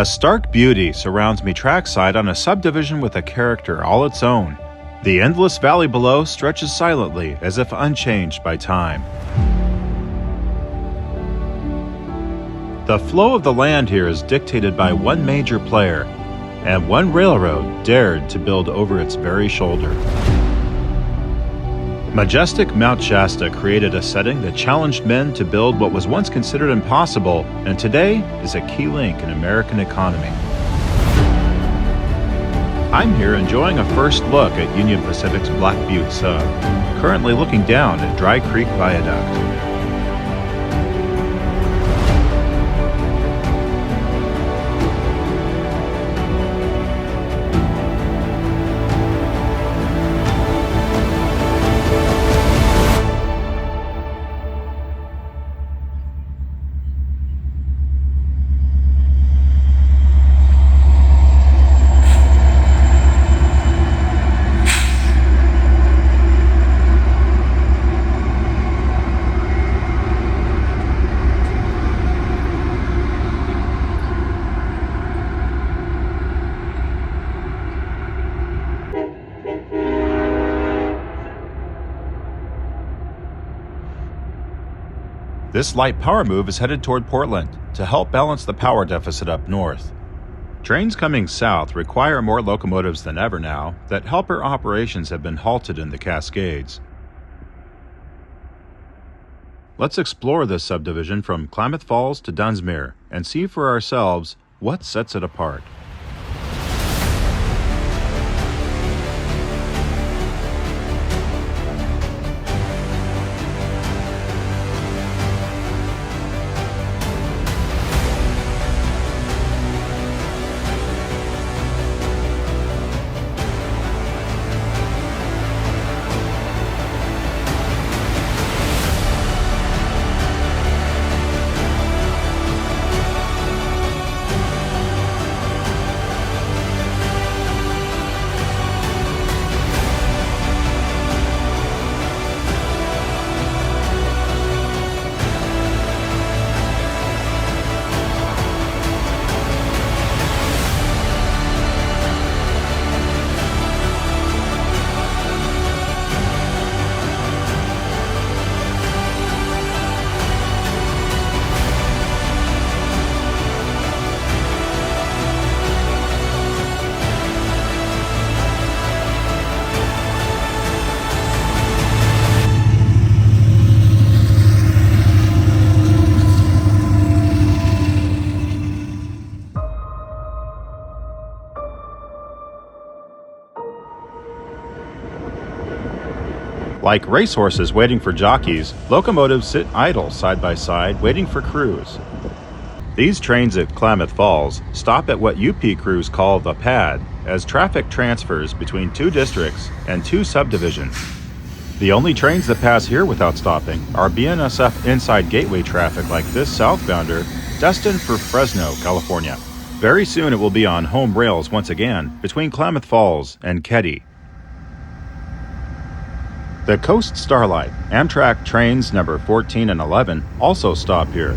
A stark beauty surrounds me trackside on a subdivision with a character all its own. The endless valley below stretches silently as if unchanged by time. The flow of the land here is dictated by one major player, and one railroad dared to build over its very shoulder. Majestic Mount Shasta created a setting that challenged men to build what was once considered impossible and today is a key link in American economy. I'm here enjoying a first look at Union Pacific's Black Butte Sub, currently looking down at Dry Creek Viaduct. This light power move is headed toward Portland to help balance the power deficit up north. Trains coming south require more locomotives than ever now that helper operations have been halted in the Cascades. Let's explore this subdivision from Klamath Falls to Dunsmuir and see for ourselves what sets it apart. Like racehorses waiting for jockeys, locomotives sit idle side by side waiting for crews. These trains at Klamath Falls stop at what UP crews call the pad as traffic transfers between two districts and two subdivisions. The only trains that pass here without stopping are BNSF inside gateway traffic like this southbounder destined for Fresno, California. Very soon it will be on home rails once again between Klamath Falls and Keddie. The Coast Starlight, Amtrak trains number 14 and 11 also stop here.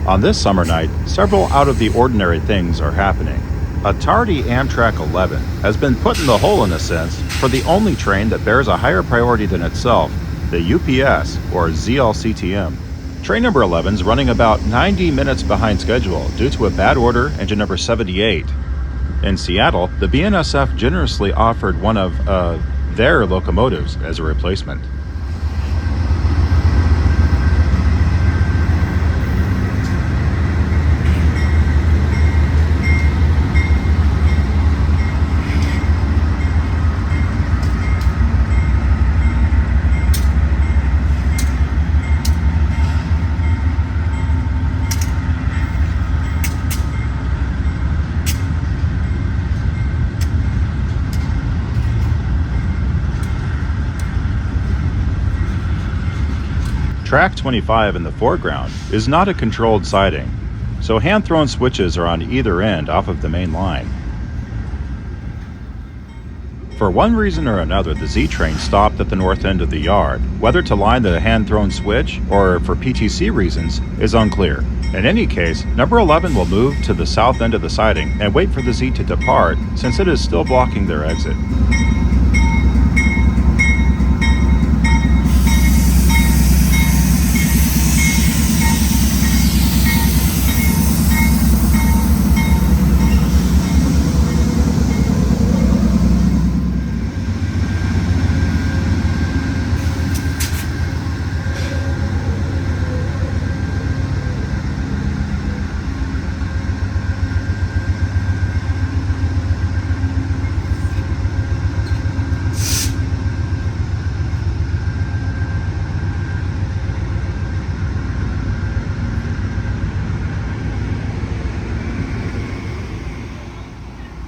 On this summer night, several out-of-the-ordinary things are happening. A tardy Amtrak 11 has been put in the hole in a sense for the only train that bears a higher priority than itself, the UPS or ZLCTM. Train number 11 is running about 90 minutes behind schedule due to a bad order engine number 78. In Seattle, the BNSF generously offered one of their locomotives as a replacement. Track 25 in the foreground is not a controlled siding, so hand-thrown switches are on either end off of the main line. For one reason or another, the Z train stopped at the north end of the yard. Whether to line the hand-thrown switch or for PTC reasons is unclear. In any case, number 11 will move to the south end of the siding and wait for the Z to depart since it is still blocking their exit.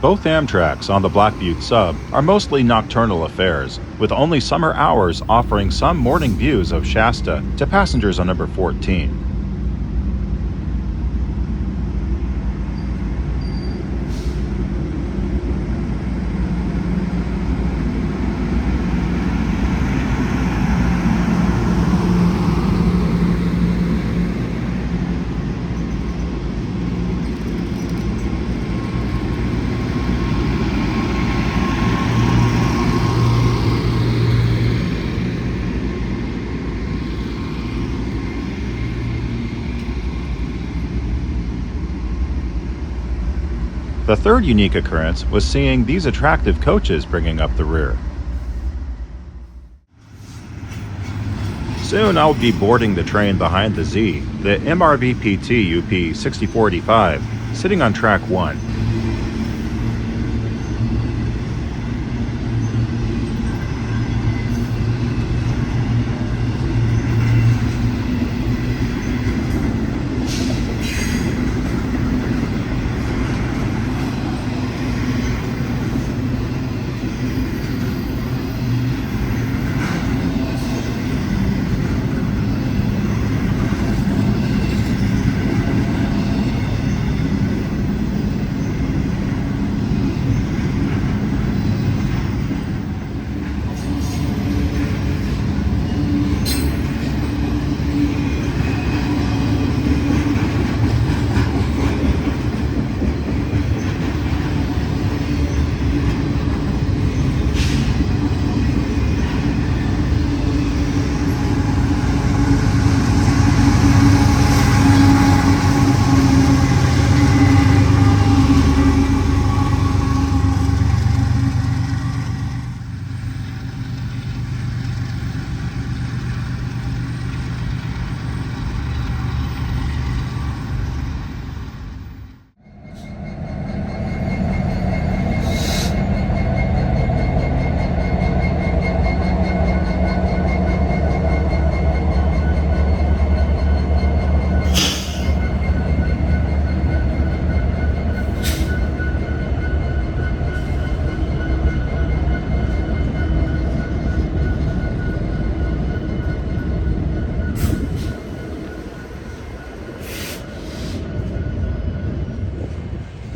Both Amtraks on the Black Butte Sub are mostly nocturnal affairs, with only summer hours offering some morning views of Shasta to passengers on number 14. The third unique occurrence was seeing these attractive coaches bringing up the rear. Soon I'll be boarding the train behind the Z, the MRV-PT UP 6485, sitting on track 1.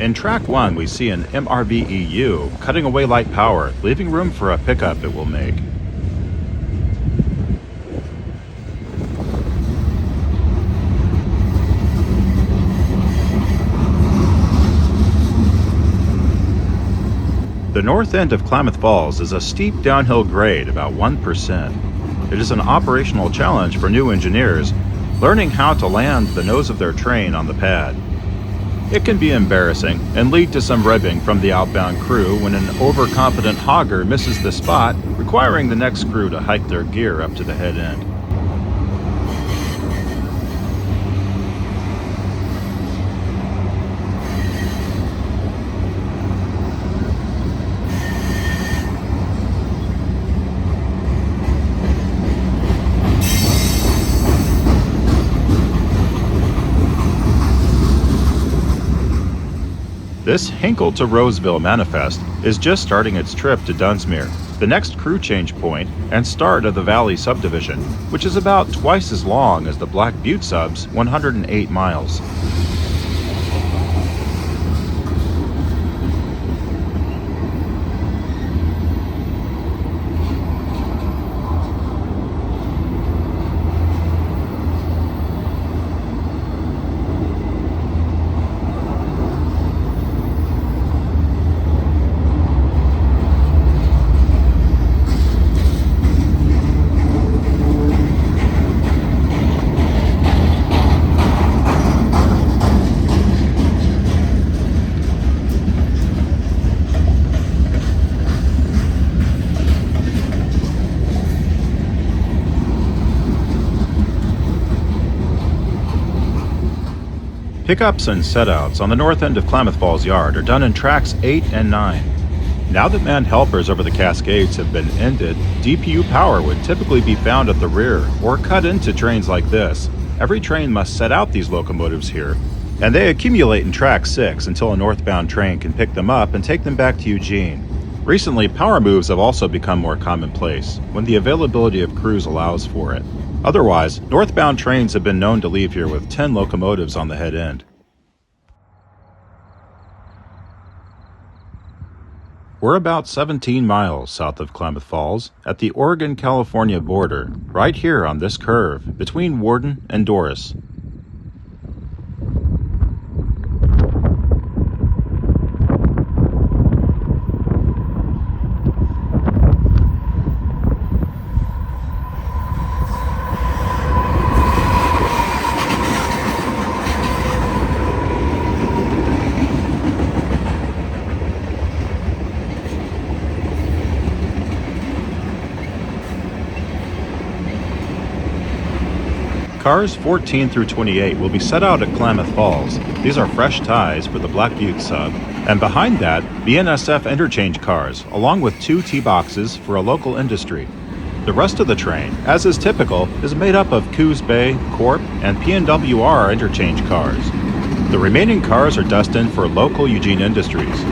In track 1, we see an MRV-EU cutting away light power, leaving room for a pickup it will make. The north end of Klamath Falls is a steep downhill grade, about 1%. It is an operational challenge for new engineers, learning how to land the nose of their train on the pad. It can be embarrassing and lead to some ribbing from the outbound crew when an overconfident hogger misses the spot, requiring the next crew to hike their gear up to the head end. This Hinkle to Roseville manifest is just starting its trip to Dunsmuir. the next crew change point, and start of the Valley Subdivision, which is about twice as long as the Black Butte Sub's 108 miles. Pickups and setouts on the north end of Klamath Falls Yard are done in tracks 8 and 9. Now that manned helpers over the Cascades have been ended, DPU power would typically be found at the rear or cut into trains like this. Every train must set out these locomotives here, and they accumulate in track 6 until a northbound train can pick them up and take them back to Eugene. Recently, power moves have also become more commonplace when the availability of crews allows for it. Otherwise, northbound trains have been known to leave here with 10 locomotives on the head end. We're about 17 miles south of Klamath Falls at the Oregon-California border, right here on this curve between Warden and Doris. Cars 14 through 28 will be set out at Klamath Falls. These are fresh ties for the Black Butte sub, and behind that, BNSF interchange cars, along with 2 T-boxes for a local industry. The rest of the train, as is typical, is made up of Coos Bay, Corp, and PNWR interchange cars. The remaining cars are destined for local Eugene industries.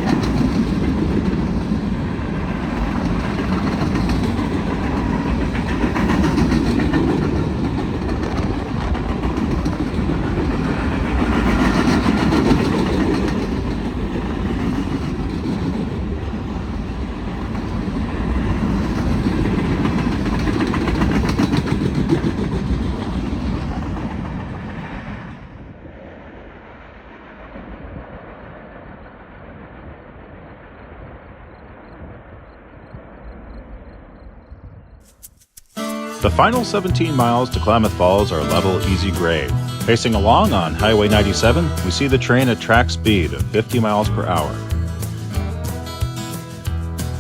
The final 17 miles to Klamath Falls are level, easy grade. Pacing along on Highway 97, we see the train at track speed of 50 miles per hour.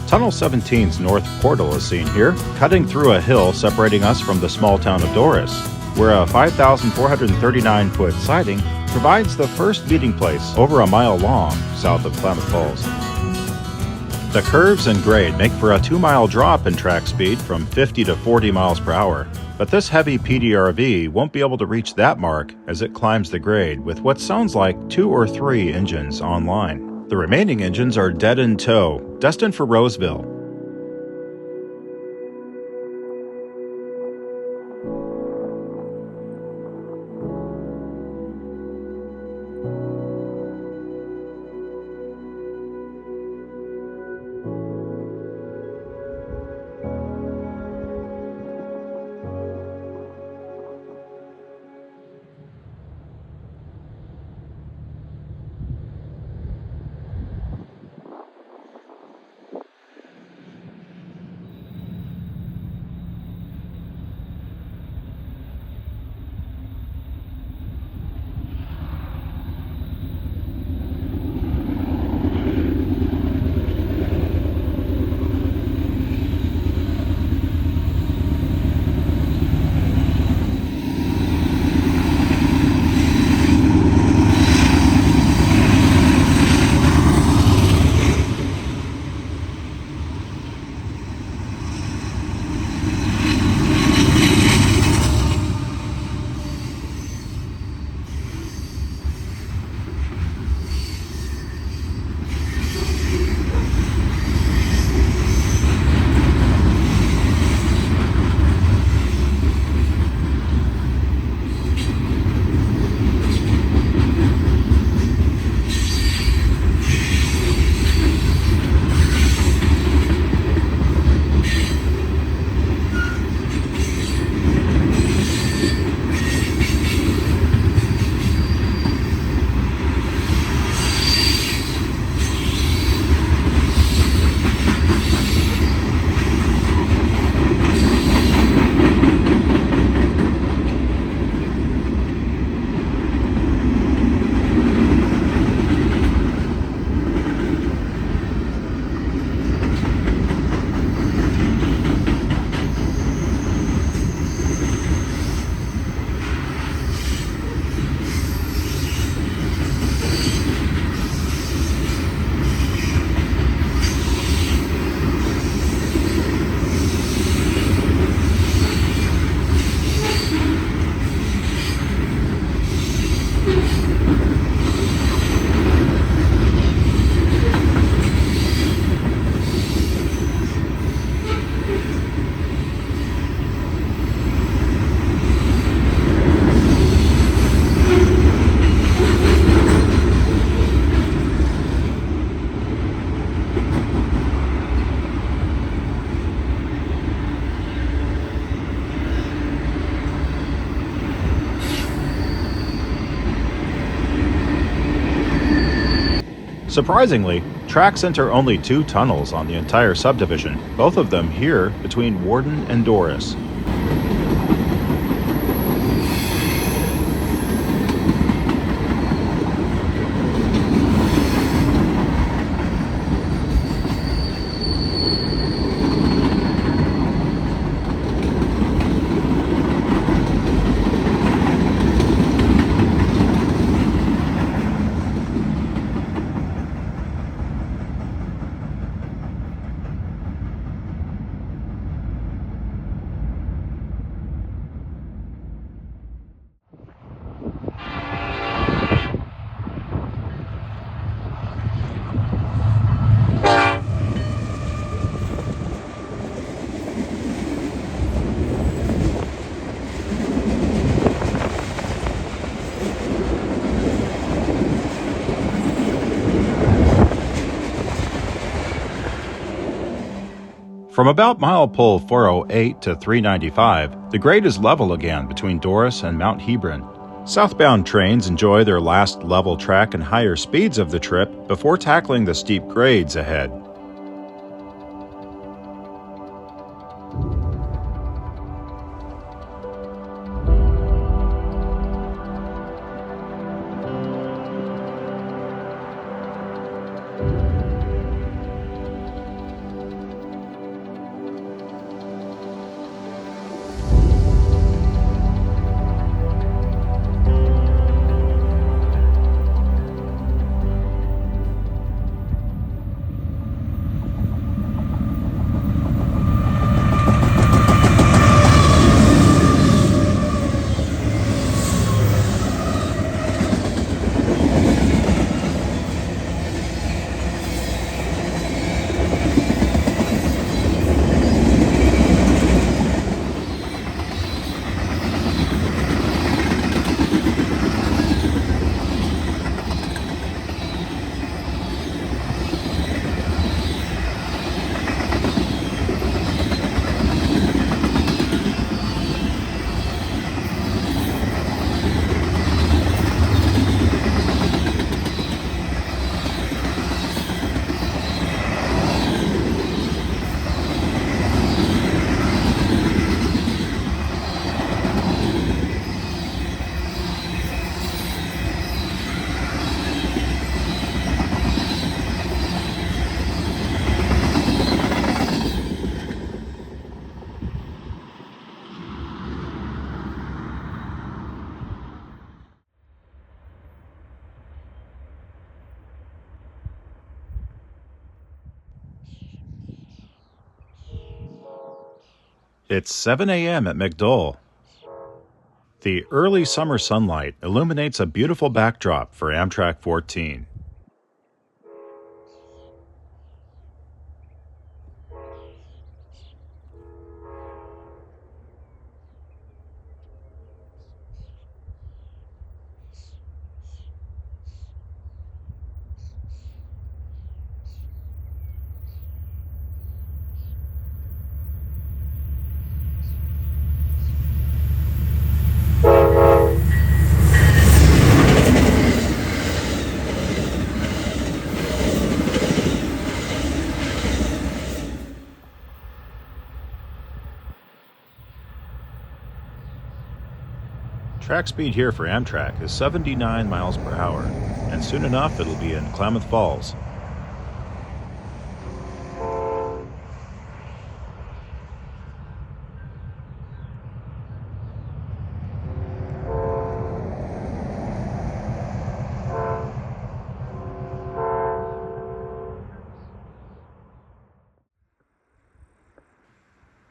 Tunnel 17's north portal is seen here, cutting through a hill separating us from the small town of Doris, where a 5,439-foot siding provides the first meeting place over a mile long south of Klamath Falls. The curves and grade make for a 2-mile drop in track speed from 50 to 40 miles per hour, but this heavy PDRV won't be able to reach that mark as it climbs the grade with what sounds like 2 or 3 engines online. The remaining engines are dead in tow, destined for Roseville. Surprisingly, tracks enter only 2 tunnels on the entire subdivision, both of them here between Warden and Doris. From about milepost 408 to 395, the grade is level again between Doris and Mount Hebron. Southbound trains enjoy their last level track and higher speeds of the trip before tackling the steep grades ahead. It's 7 a.m. at McDowell. The early summer sunlight illuminates a beautiful backdrop for Amtrak 14. Track speed here for Amtrak is 79 miles per hour, and soon enough it'll be in Klamath Falls.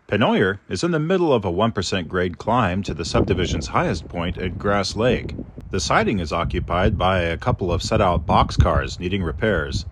Penoyer is in the middle of a 1% grade climb to the subdivision's highest point at Grass Lake. The siding is occupied by a couple of set-out boxcars needing repairs.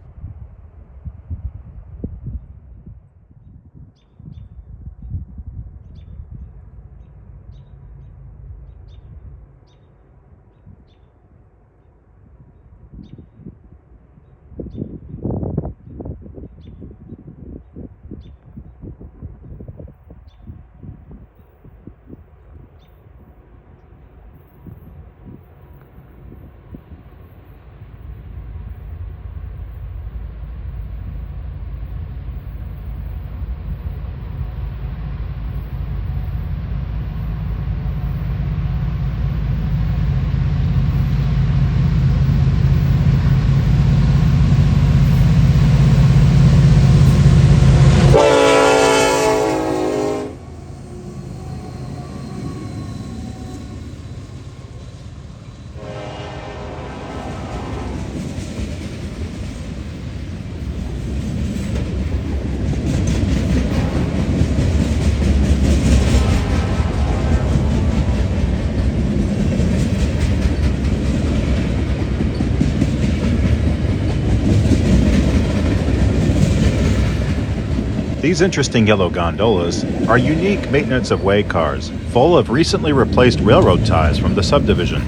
These interesting yellow gondolas are unique maintenance of way cars, full of recently replaced railroad ties from the subdivision.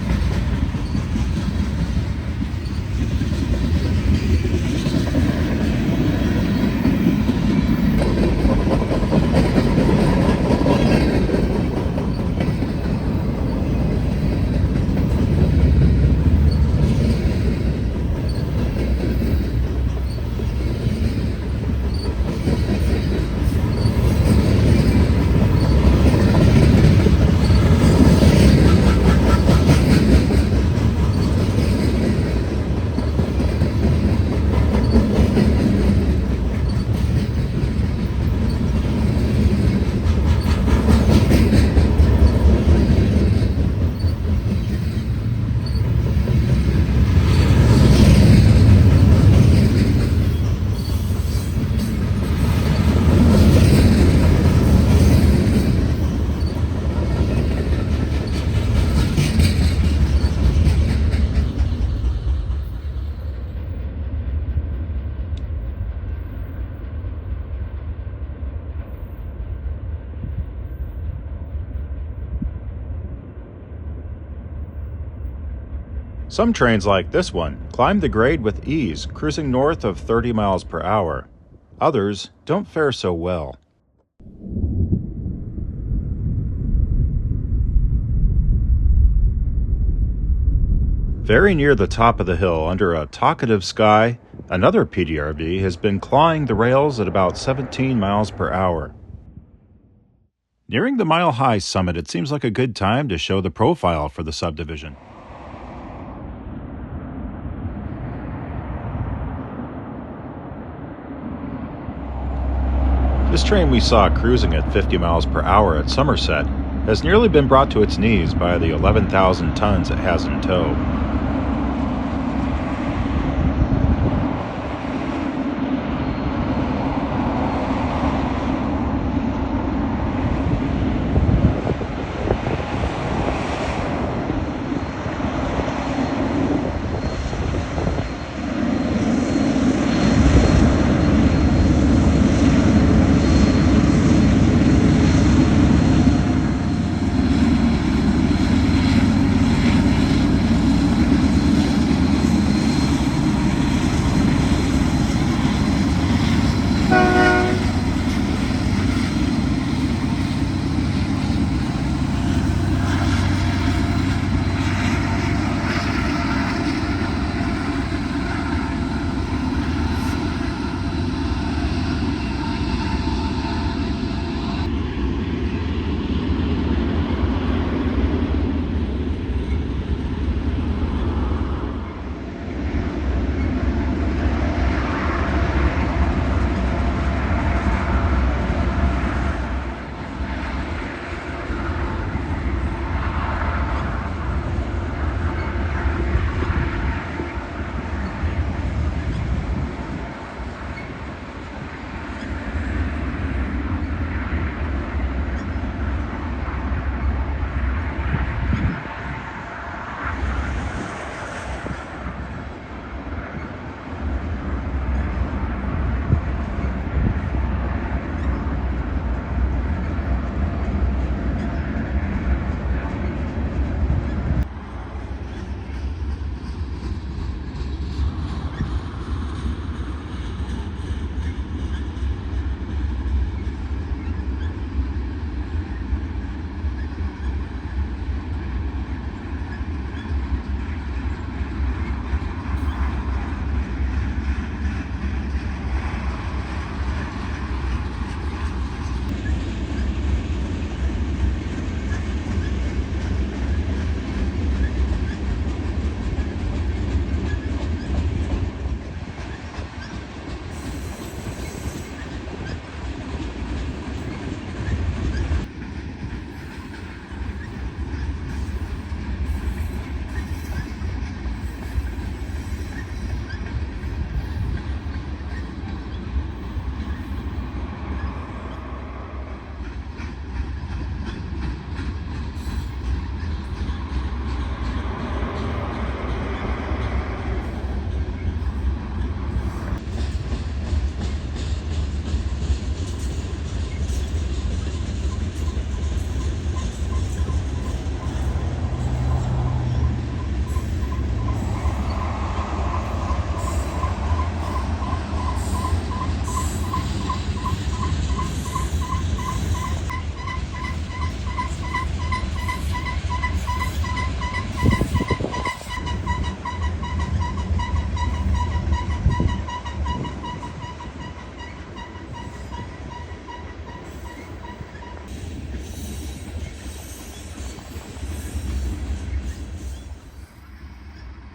Some trains like this one climb the grade with ease, cruising north of 30 miles per hour. Others don't fare so well. Very near the top of the hill, under a talkative sky, another PDRV has been clawing the rails at about 17 miles per hour. Nearing the mile-high summit, it seems like a good time to show the profile for the subdivision. This train we saw cruising at 50 miles per hour at Somerset has nearly been brought to its knees by the 11,000 tons it has in tow.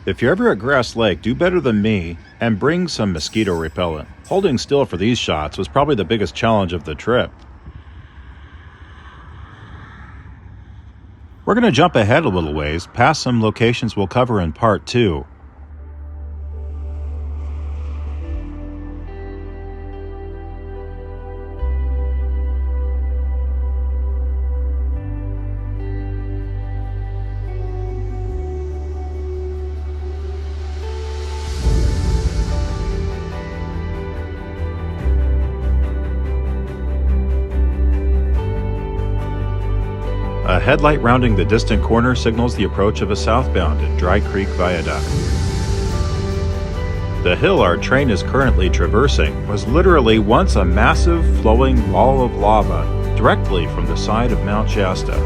If you're ever at Grass Lake, do better than me and bring some mosquito repellent. Holding still for these shots was probably the biggest challenge of the trip. We're going to jump ahead a little ways, past some locations we'll cover in part 2. A headlight rounding the distant corner signals the approach of a southbound at Dry Creek Viaduct. The hill our train is currently traversing was literally once a massive flowing wall of lava directly from the side of Mount Shasta.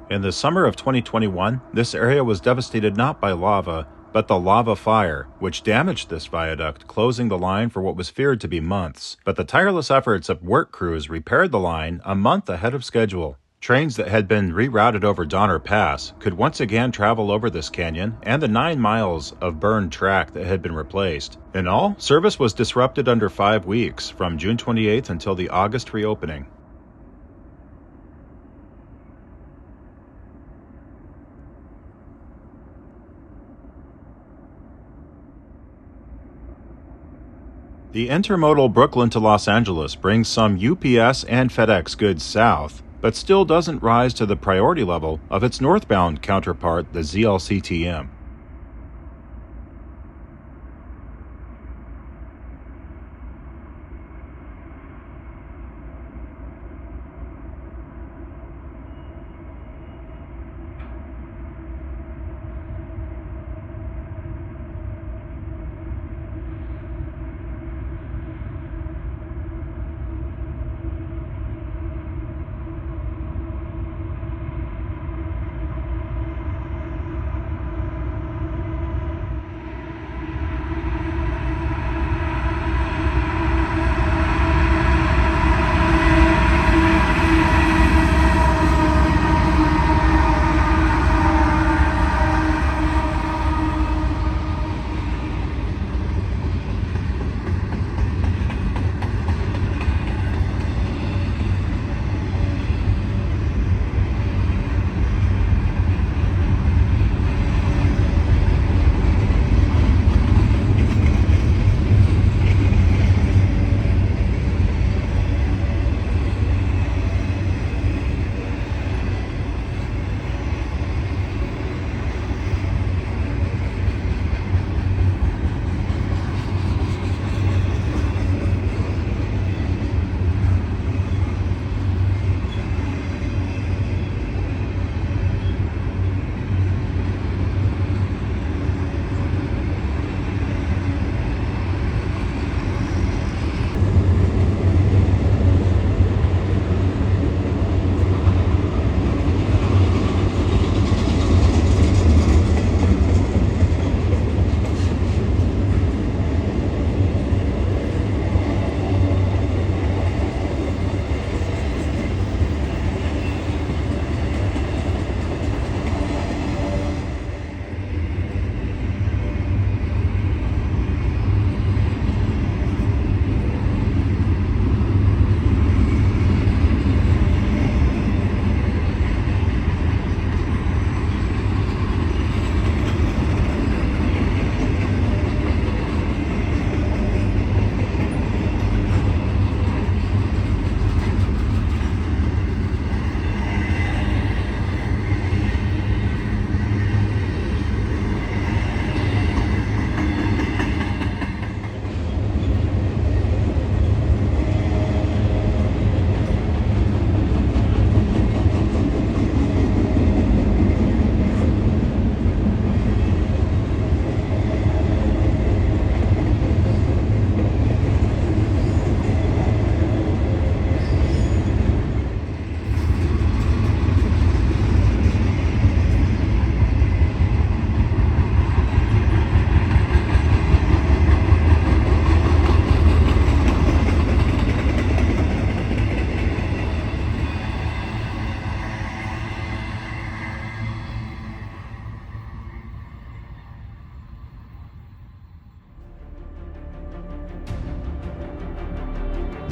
In the summer of 2021, this area was devastated not by lava, but the lava fire, which damaged this viaduct, closing the line for what was feared to be months. But the tireless efforts of work crews repaired the line a month ahead of schedule. Trains that had been rerouted over Donner Pass could once again travel over this canyon and the 9 miles of burned track that had been replaced. In all, service was disrupted under 5 weeks, from June 28th until the August reopening. The intermodal Brooklyn to Los Angeles brings some UPS and FedEx goods south, but still doesn't rise to the priority level of its northbound counterpart, the ZLCTM.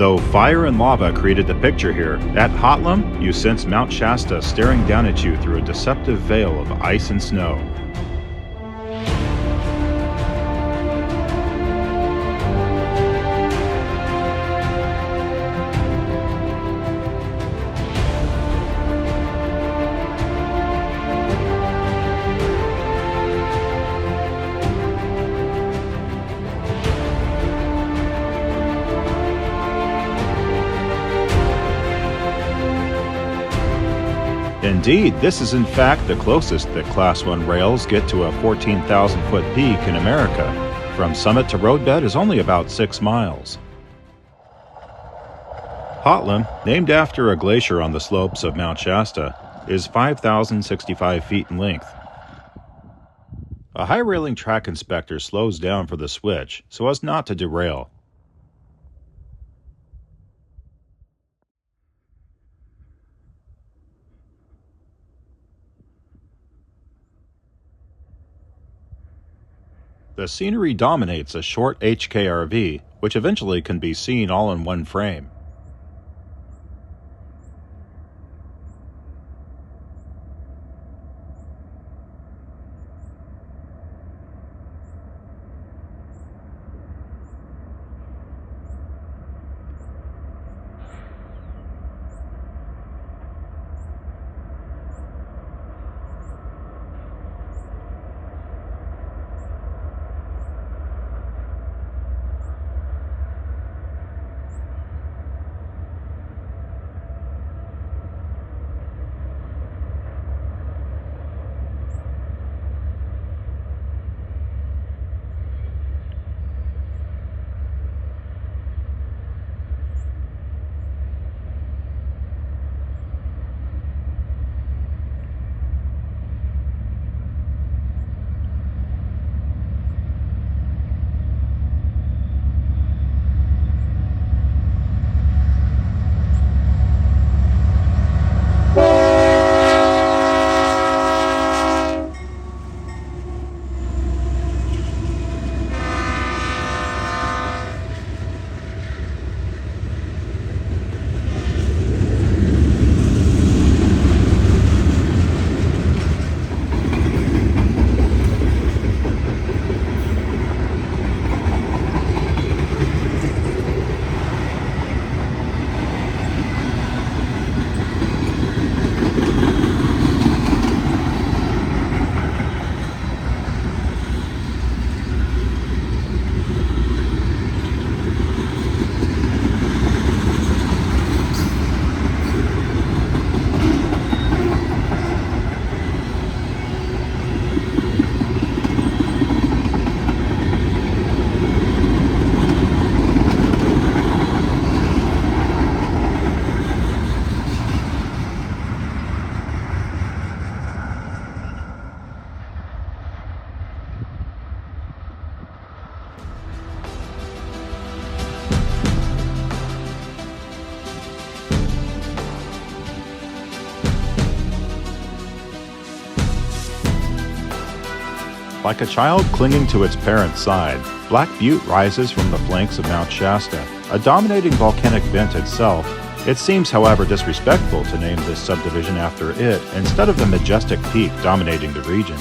Though fire and lava created the picture here, at Hotlam, you sense Mount Shasta staring down at you through a deceptive veil of ice and snow. Indeed, this is in fact the closest that Class 1 rails get to a 14,000-foot peak in America. From summit to roadbed is only about 6 miles. Hotlam, named after a glacier on the slopes of Mount Shasta, is 5,065 feet in length. A high-railing track inspector slows down for the switch so as not to derail. The scenery dominates a short HKRV, which eventually can be seen all in one frame. Like a child clinging to its parent's side, Black Butte rises from the flanks of Mount Shasta, a dominating volcanic vent itself. It seems, however, disrespectful to name this subdivision after it instead of the majestic peak dominating the region.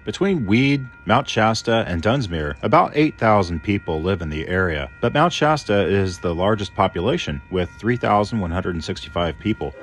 Between Weed, Mount Shasta, and Dunsmuir, about 8,000 people live in the area, but Mount Shasta is the largest population with 3,165 people.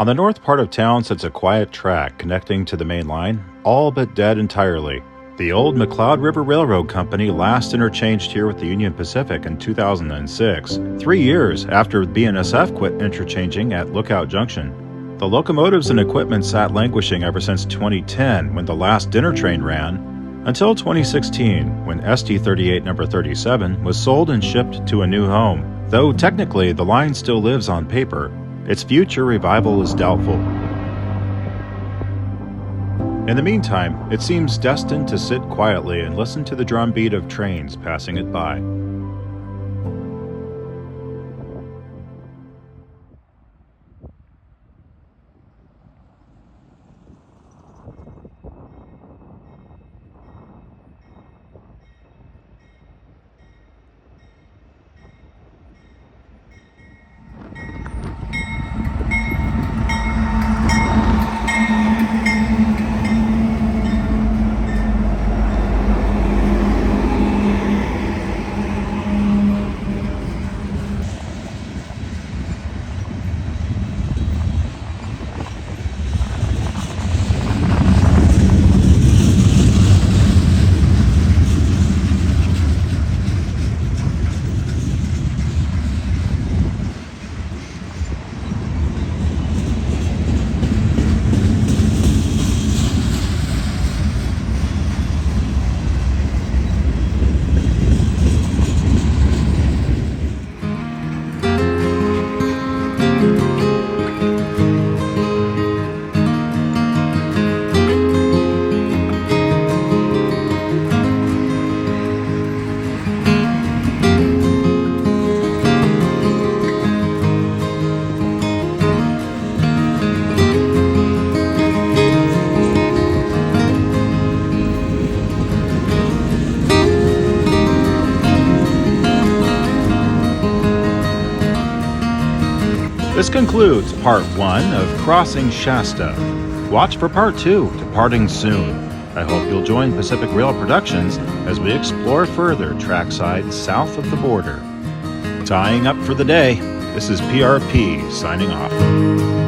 On the north part of town sits a quiet track connecting to the main line, all but dead entirely. The old McLeod River Railroad Company last interchanged here with the Union Pacific in 2006, 3 years after BNSF quit interchanging at Lookout Junction. The locomotives and equipment sat languishing ever since 2010 when the last dinner train ran, until 2016 when ST38 number 37 was sold and shipped to a new home. Though technically the line still lives on paper, its future revival is doubtful. In the meantime, it seems destined to sit quietly and listen to the drumbeat of trains passing it by. This concludes Part 1 of Crossing Shasta. Watch for Part 2, departing soon. I hope you'll join Pacific Rail Productions as we explore further trackside south of the border. Tying up for the day, this is PRP signing off.